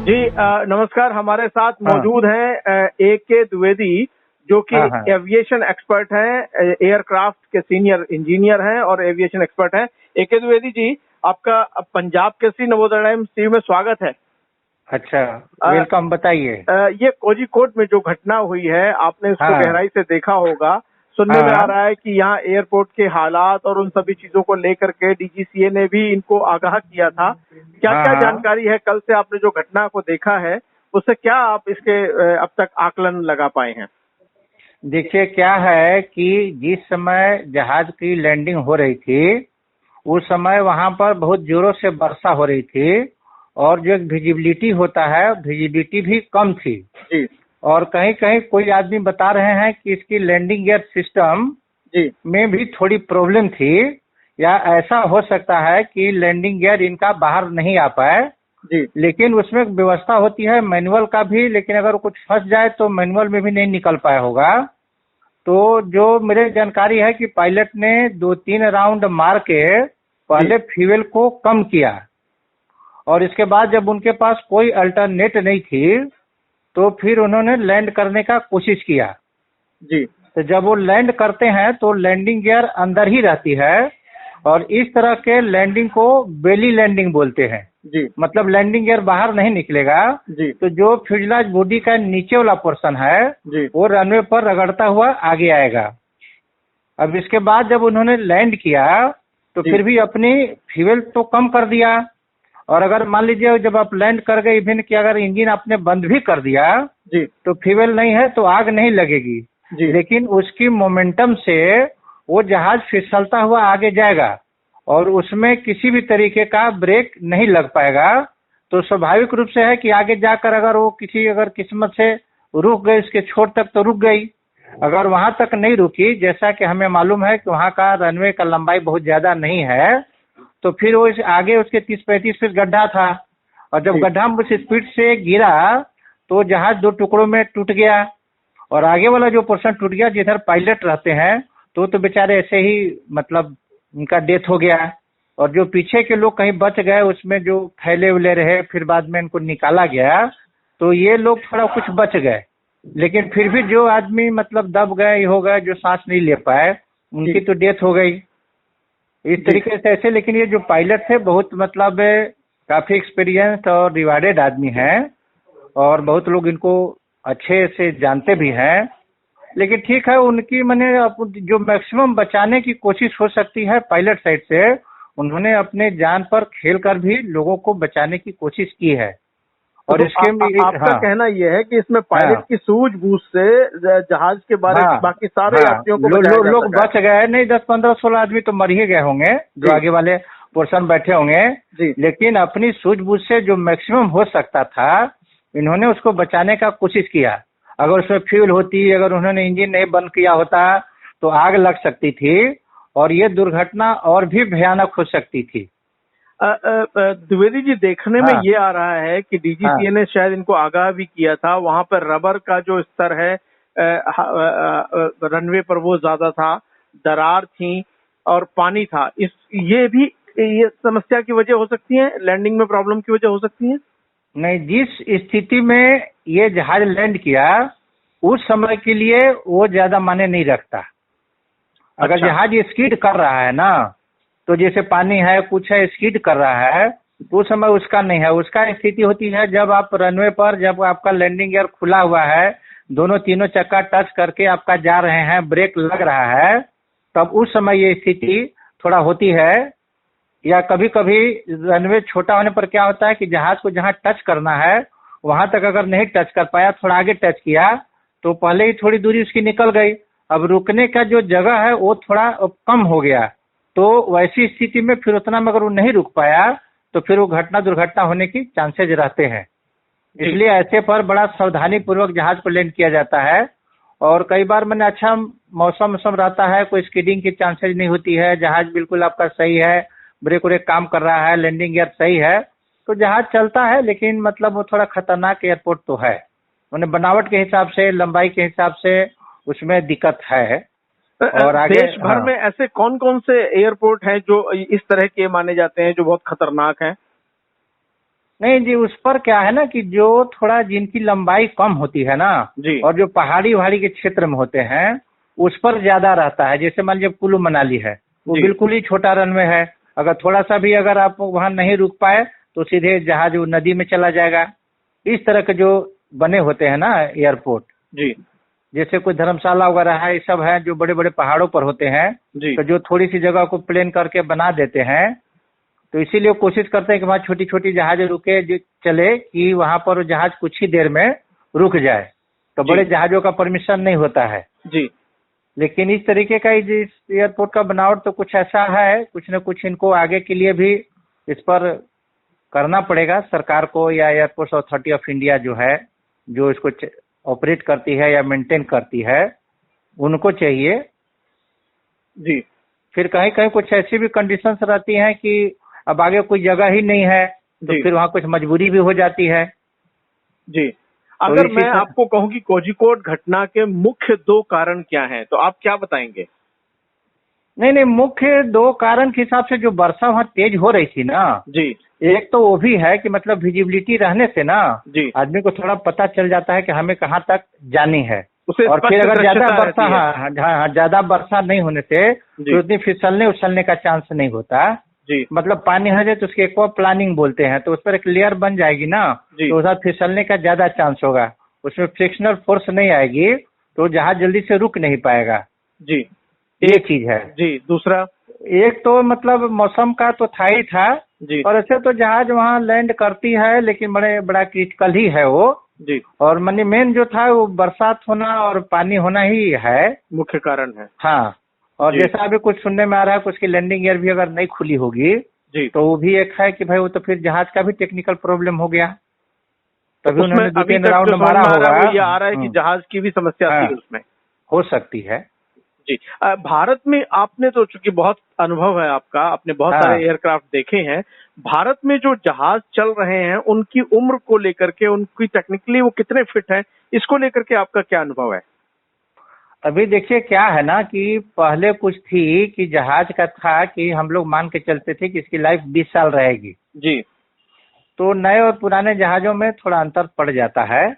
जी नमस्कार। हमारे साथ मौजूद हैं A.K. द्विवेदी, जो कि एविएशन एक्सपर्ट हैं, एयरक्राफ्ट के सीनियर इंजीनियर हैं और एविएशन एक्सपर्ट हैं। A.K. द्विवेदी जी, आपका पंजाब केसरी नवोदय टाइम्स टीवी में स्वागत है। अच्छा, वेलकम। बताइए। ये कोझिकोड में जो घटना हुई है, आपने उसको गहराई से देखा होगा। सुनने में आ रहा है कि यहाँ एयरपोर्ट के हालात और उन सभी चीजों को लेकर के DGCA ने भी इनको आगाह किया था। क्या क्या जानकारी है कल से आपने जो घटना को देखा है, उससे क्या आप इसके अब तक आकलन लगा पाए हैं? देखिए, क्या है कि जिस समय जहाज की लैंडिंग हो रही थी, उस समय वहां पर बहुत जोरों से वर्षा हो रही थी और जो एक विजिबिलिटी होता है, विजिबिलिटी भी कम थी जी। और कहीं कहीं कोई आदमी बता रहे हैं कि इसकी लैंडिंग गियर सिस्टम जी में भी थोड़ी प्रॉब्लम थी, या ऐसा हो सकता है कि लैंडिंग गियर इनका बाहर नहीं आ पाए। जी। लेकिन उसमें एक व्यवस्था होती है मैनुअल का भी, लेकिन अगर कुछ फंस जाए तो मैनुअल में भी नहीं निकल पाया होगा। तो जो मेरे जानकारी है कि पायलट ने 2-3 राउंड मार के पहले फ्यूल को कम किया और इसके बाद जब उनके पास कोई अल्टरनेट नहीं थी तो फिर उन्होंने लैंड करने का कोशिश किया। जी। तो जब वो लैंड करते हैं तो लैंडिंग गियर अंदर ही रहती है और इस तरह के लैंडिंग को बेली लैंडिंग बोलते हैं। जी। मतलब लैंडिंग गियर बाहर नहीं निकलेगा। जी। तो जो फ्यूजलाज बॉडी का नीचे वाला पोर्शन है जी। वो रनवे पर रगड़ता हुआ आगे आएगा। अब इसके बाद जब उन्होंने लैंड किया तो फिर भी अपनी फ्यूल तो कम कर दिया, और अगर मान लीजिए जब आप लैंड कर गए, इवन कि अगर इंजन आपने बंद भी कर दिया जी। तो फ्यूल नहीं है तो आग नहीं लगेगी। जी। लेकिन उसकी मोमेंटम से वो जहाज फिसलता हुआ आगे जाएगा और उसमें किसी भी तरीके का ब्रेक नहीं लग पाएगा। तो स्वाभाविक रूप से है कि आगे जाकर अगर वो अगर किस्मत से रुक गई, इसके छोर तक तो रुक गई। अगर वहां तक नहीं रुकी, जैसा कि हमें मालूम है कि वहां का रनवे का लंबाई बहुत ज्यादा नहीं है, तो फिर वो आगे उसके 30-35 फीट गड्ढा था और जब गड्ढा में उस स्पीड से गिरा तो जहाज 2 टुकड़ों में टूट गया और आगे वाला जो पोर्शन टूट गया जिधर पायलट रहते हैं तो बेचारे ऐसे ही मतलब उनका डेथ हो गया। और जो पीछे के लोग कहीं बच गए, उसमें जो फैले उले रहे, फिर बाद में इनको निकाला गया तो ये लोग थोड़ा कुछ बच गए। लेकिन फिर भी जो आदमी मतलब दब गए हो गए, जो सांस नहीं ले पाए, उनकी तो डेथ हो गई इस तरीके से ऐसे। लेकिन ये जो पायलट थे बहुत मतलब काफी एक्सपीरियंस और रिवार्डेड आदमी हैं और बहुत लोग इनको अच्छे से जानते भी हैं। लेकिन ठीक है, उनकी मैंने जो मैक्सिमम बचाने की कोशिश हो सकती है पायलट साइड से, उन्होंने अपने जान पर खेल कर भी लोगों को बचाने की कोशिश की है। और तो इसके आपका कहना यह है कि इसमें पायलट की सूझबूझ से जहाज के बारे में बाकी सारे यात्रियों को लोग बच गए। नहीं, 10-15-16 आदमी तो मर ही गए होंगे जो आगे वाले पोर्शन बैठे होंगे। लेकिन अपनी सूझबूझ से जो मैक्सिमम हो सकता था, इन्होंने उसको बचाने का कोशिश किया। अगर उसमें फ्यूल होती, अगर उन्होंने इंजन नहीं बंद किया होता तो आग लग सकती थी और ये दुर्घटना और भी भयानक हो सकती थी। द्विवेदी जी, देखने में ये आ रहा है कि DGCA ने शायद इनको आगाह भी किया था। वहां पर रबर का जो स्तर है रनवे पर वो ज्यादा था, दरार थी और पानी था। ये समस्या की वजह हो सकती है, लैंडिंग में प्रॉब्लम की वजह हो सकती है। नहीं, जिस स्थिति में ये जहाज लैंड किया उस समय के लिए वो ज्यादा मायने नहीं रखता। अगर जहाज स्कीड कर रहा है ना, तो जैसे पानी है कुछ है स्कीड कर रहा है तो उस समय उसका नहीं है। उसका स्थिति होती है जब आप रनवे पर, जब आपका लैंडिंग गियर खुला हुआ है, दोनों तीनों चक्का टच करके आपका जा रहे हैं, ब्रेक लग रहा है, तब उस समय ये स्थिति थोड़ा होती है। या कभी कभी रनवे छोटा होने पर क्या होता है कि जहाज को जहां टच करना है वहां तक अगर नहीं टच कर पाया, थोड़ा आगे टच किया तो पहले ही थोड़ी दूरी उसकी निकल गई। अब रुकने का जो जगह है वो थोड़ा कम हो गया, तो वैसी स्थिति में फिर उतना में अगर वो नहीं रुक पाया तो फिर वो दुर्घटना होने की चांसेज रहते हैं। इसलिए ऐसे पर बड़ा सावधानी पूर्वक जहाज को लैंड किया जाता है। और कई बार मैंने अच्छा मौसम रहता है, कोई स्कीडिंग की चांसेज नहीं होती है, जहाज बिल्कुल आपका सही है, ब्रेक व्रेक काम कर रहा है, लैंडिंग गियर सही है, तो जहाज चलता है। लेकिन मतलब वो थोड़ा खतरनाक एयरपोर्ट तो है, उन्हें बनावट के हिसाब से, लंबाई के हिसाब से उसमें दिक्कत है। और आगे देश भर में ऐसे कौन कौन से एयरपोर्ट हैं जो इस तरह के माने जाते हैं जो बहुत खतरनाक हैं? नहीं जी, उस पर क्या है ना कि जो थोड़ा जिनकी लंबाई कम होती है ना, जी और जो पहाड़ी वहाड़ी के क्षेत्र में होते हैं, उस पर ज्यादा रहता है। जैसे मान लीजिए कुल्लू मनाली है, वो जी बिल्कुल ही छोटा रनवे है। अगर थोड़ा सा भी अगर आप वहां नहीं रुक पाए तो सीधे जहाज वो नदी में चला जाएगा। इस तरह के जो बने होते हैं ना एयरपोर्ट, जी जैसे कोई धर्मशाला वगैरह है, ये सब है जो बड़े बड़े पहाड़ों पर होते हैं, जी तो जो थोड़ी सी जगह को प्लेन करके बना देते हैं, तो इसीलिए कोशिश करते हैं कि वहाँ छोटी छोटी जहाज रुके चले कि वहां पर जहाज कुछ ही देर में रुक जाए। तो जी बड़े जहाजों का परमिशन नहीं होता है। जी लेकिन इस तरीके का जिस एयरपोर्ट का बनावट तो कुछ ऐसा है, कुछ न कुछ इनको आगे के लिए भी इस पर करना पड़ेगा सरकार को, या एयरपोर्ट अथॉरिटी ऑफ इंडिया जो है, जो इसको ऑपरेट करती है या मेंटेन करती है, उनको चाहिए। जी फिर कहीं कहीं कुछ ऐसी भी कंडीशंस रहती हैं कि अब आगे कोई जगह ही नहीं है, तो जी फिर वहाँ कुछ मजबूरी भी हो जाती है। जी तो अगर इसी मैं तरह आपको कहूं कि कोझिकोड घटना के मुख्य 2 कारण क्या हैं, तो आप क्या बताएंगे? नहीं नहीं, मुख्य 2 कारण के हिसाब से जो वर्षा वहाँ तेज हो रही थी ना, जी एक तो वो भी है कि मतलब विजिबिलिटी रहने से ना जी आदमी को थोड़ा पता चल जाता है कि हमें कहाँ तक जानी है। उसे और फिर स्पष्ट अगर ज्यादा दृश्यता वर्षा, रहती है। हाँ, ज्यादा वर्षा नहीं होने से जी तो उतनी फिसलने उछलने का चांस नहीं होता। जी मतलब पानी है तो उसके एक्वा प्लानिंग बोलते हैं, तो उस पर एक लेयर बन जाएगी ना, जी तो उधर फिसलने का ज्यादा चांस होगा। उसमें फ्रिक्शनल फोर्स नहीं आएगी तो जहाज जल्दी से रुक नहीं पाएगा। जी ये चीज है। जी दूसरा एक तो मतलब मौसम का तो था ही था, जी और ऐसे तो जहाज वहाँ लैंड करती है, लेकिन बड़ा क्रिटिकल ही है वो। जी और मनी मेन जो था वो बरसात होना और पानी होना ही है। मुख्य कारण है। हाँ, और जी जैसा अभी कुछ सुनने में आ रहा है कि उसकी लैंडिंग गियर भी अगर नहीं खुली होगी जी तो वो भी एक है कि भाई वो तो फिर जहाज का भी टेक्निकल प्रॉब्लम हो गया, तभी उसमें उन्होंने अभी 2-3 तक राउंड जो समझ मारा में आ रहा होगा। है वो ये आ रहा है कि जहाज की भी समस्या हाँ, थी उसमें। हो सकती है। जी भारत में आपने तो चूंकि बहुत अनुभव है आपका, आपने बहुत सारे हाँ, एयरक्राफ्ट देखे हैं। भारत में जो जहाज चल रहे हैं उनकी उम्र को लेकर के, उनकी टेक्निकली वो कितने फिट हैं, इसको लेकर के आपका क्या अनुभव है? अभी देखिए क्या है ना कि पहले कुछ थी कि जहाज का था कि हम लोग मान के चलते थे कि इसकी लाइफ 20 साल रहेगी। जी तो नए और पुराने जहाजों में थोड़ा अंतर पड़ जाता है,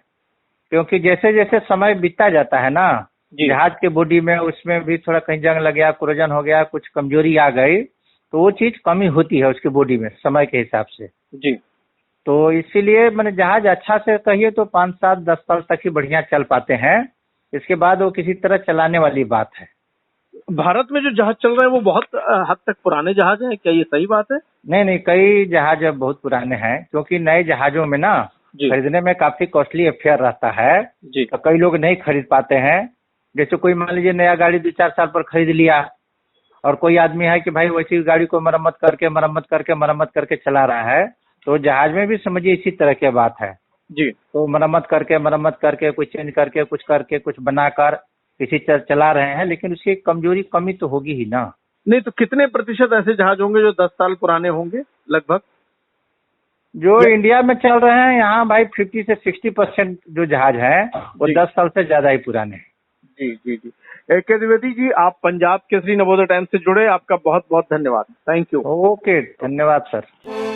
क्योंकि जैसे जैसे समय बीतता जाता है ना, जी जहाज के बॉडी में उसमें भी थोड़ा कहीं जंग लग गया, कोरोजन हो गया, कुछ कमजोरी आ गई, तो वो चीज कमी होती है उसकी बॉडी में समय के हिसाब से। जी तो इसीलिए मैंने जहाज अच्छा से कहिए तो 5-7-10 साल तक ही बढ़िया चल पाते हैं। इसके बाद वो किसी तरह चलाने वाली बात है। भारत में जो जहाज चल रहे हैं वो बहुत हद तक पुराने जहाज हैं, क्या ये सही बात है? नहीं नहीं, कई जहाज अब बहुत पुराने हैं, क्योंकि नए जहाजों में ना जी खरीदने में काफी कॉस्टली अफेयर रहता है, जी तो कई लोग नहीं खरीद पाते हैं। जैसे कोई मान लीजिए नया गाड़ी 2-4 साल पर खरीद लिया, और कोई आदमी है कि भाई वैसी गाड़ी को मरम्मत करके चला रहा है, तो जहाज में भी समझिए इसी तरह की बात है। जी तो मरम्मत करके कुछ चेंज करके कुछ बनाकर किसी तरह चला रहे हैं, लेकिन उसकी कमजोरी कमी तो होगी ही ना। नहीं तो कितने प्रतिशत ऐसे जहाज होंगे जो 10 साल पुराने होंगे लगभग? जो इंडिया में चल रहे हैं यहाँ भाई 50 से 60% जो जहाज हैं वो जी 10 साल से ज्यादा ही पुराने हैं। जी जी जी के द्विवेदी जी, आप पंजाब केसरी नवोदय टाइम्स से जुड़े, आपका बहुत बहुत धन्यवाद। Thank you. ओके, धन्यवाद सर।